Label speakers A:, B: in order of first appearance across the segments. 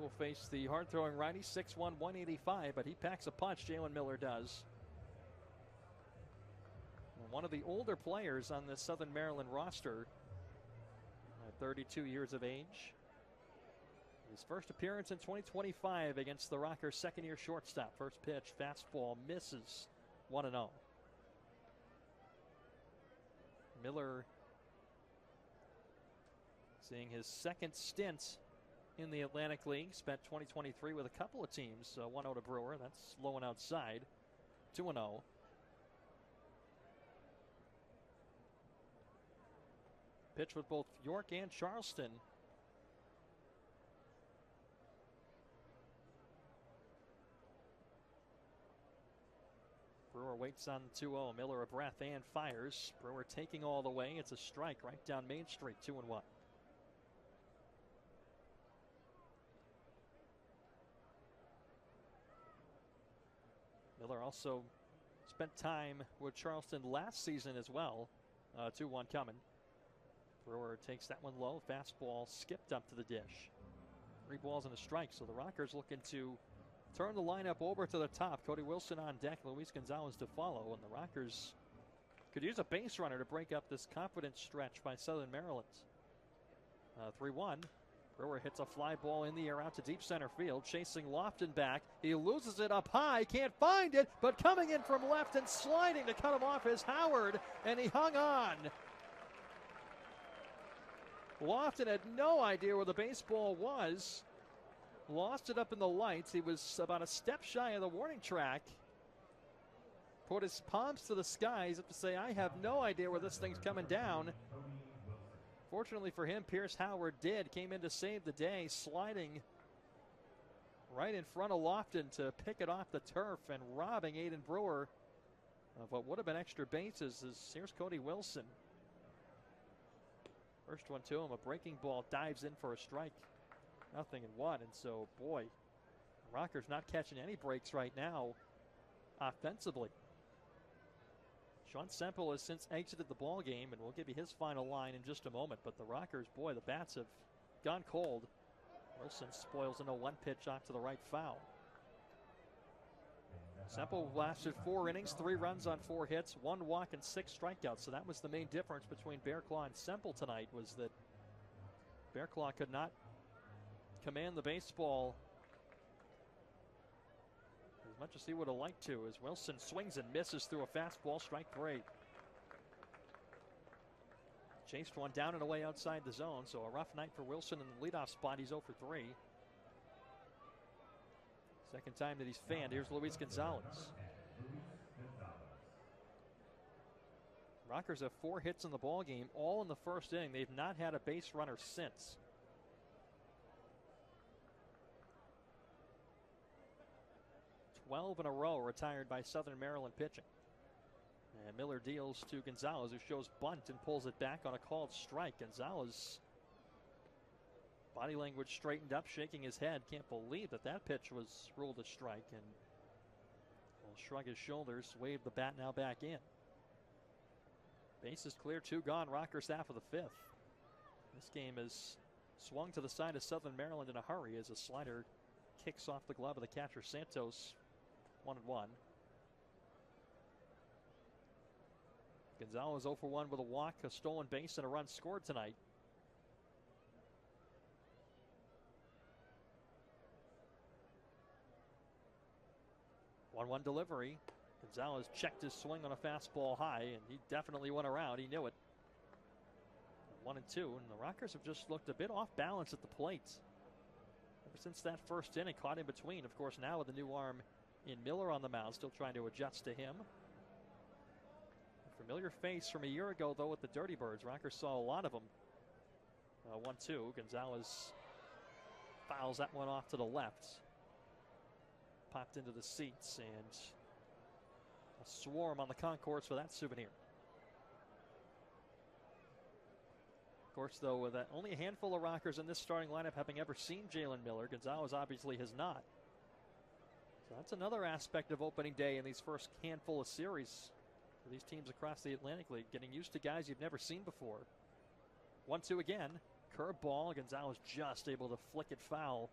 A: will face the hard-throwing righty, 6'1", 185, but he packs a punch, Jalen Miller does. One of the older players on the Southern Maryland roster, 32 years of age. His first appearance in 2025 against the Rockers' second-year shortstop. First pitch, fastball, misses, 1-0. Miller seeing his second stint in the Atlantic League. Spent 2023 with a couple of teams. 1-0 to Brewer. That's low and outside. 2-0. Pitch with both York and Charleston. Brewer waits on 2-0. Miller a breath and fires. Brewer taking all the way. It's a strike right down Main Street. 2-1. Miller also spent time with Charleston last season as well. 2-1 coming. Brewer takes that one low. Fastball skipped up to the dish. 3 balls and a strike. So the Rockers looking to turn the lineup over to the top. Cody Wilson on deck. Luis Gonzalez to follow. And the Rockers could use a base runner to break up this confidence stretch by Southern Maryland. 3-1. Brewer hits a fly ball in the air out to deep center field. Chasing Lofton back. He loses it up high. Can't find it. But coming in from left and sliding to cut him off is Howard. And he hung on. Lofton had no idea where the baseball was. Lost it up in the lights. He was about a step shy of the warning track. Put his palms to the skies up to say, I have no idea where this thing's coming down. Fortunately for him, Pierce Howard came in to save the day, sliding right in front of Lofton to pick it off the turf and robbing Aiden Brewer of what would have been extra bases. Here's Cody Wilson. First one to him, a breaking ball, dives in for a strike. 0-1, and so, boy, Rockers not catching any breaks right now offensively. Sean Semple has since exited the ball game, and we'll give you his final line in just a moment. But the Rockers, boy, the bats have gone cold. Wilson spoils a 0-1 pitch out to the right foul. Semple lasted 4 innings, 3 runs on 4 hits, 1 walk and 6 strikeouts. So that was the main difference between Bearclaw and Semple tonight, was that Bearclaw could not command the baseball as much as he would have liked to, as Wilson swings and misses through a fastball, strike 3. Chased one down and away outside the zone, so a rough night for Wilson in the leadoff spot. He's 0 for 3. Second time that he's fanned. Here's Luis Gonzalez. Rockers have 4 hits in the ball game, all in the first inning. They've not had a base runner since. In a row retired by Southern Maryland pitching. And Miller deals to Gonzalez, who shows bunt and pulls it back on a called strike. Gonzalez, body language straightened up, shaking his head. Can't believe that pitch was ruled a strike, and will shrug his shoulders, wave the bat now back in. Base is clear, 2 gone. Rockers half of the 5th. This game is swung to the side of Southern Maryland in a hurry as a slider kicks off the glove of the catcher Santos. 1-1. Gonzalez 0 for 1 with a walk, a stolen base, and a run scored tonight. One delivery. Gonzalez checked his swing on a fastball high, and he definitely went around. He knew it. 1-2, and the Rockers have just looked a bit off balance at the plate. Ever since that first inning, caught in between. Of course, now with the new arm in Miller on the mound, still trying to adjust to him. A familiar face from a year ago, though, with the Dirty Birds. Rockers saw a lot of them. 1-2. Gonzalez fouls that one off to the left. Popped into the seats, and a swarm on the concourse for that souvenir. Of course, though, with only a handful of Rockers in this starting lineup having ever seen Jalen Miller, Gonzalez obviously has not. So that's another aspect of opening day in these first handful of series for these teams across the Atlantic League, getting used to guys you've never seen before. 1-2 again. Curveball. Gonzalez just able to flick it foul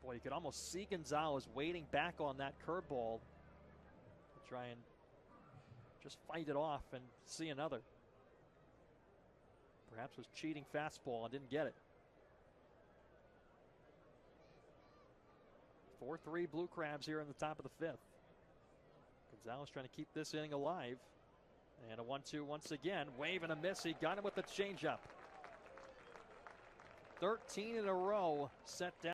A: Boy, you could almost see Gonzalez waiting back on that curveball to try and just fight it off and see another. Perhaps was cheating fastball and didn't get it. 4-3 Blue Crabs here in the top of the 5th. Gonzalez trying to keep this inning alive. And a 1-2 once again. Wave and a miss. He got him with the changeup. 13 in a row set down.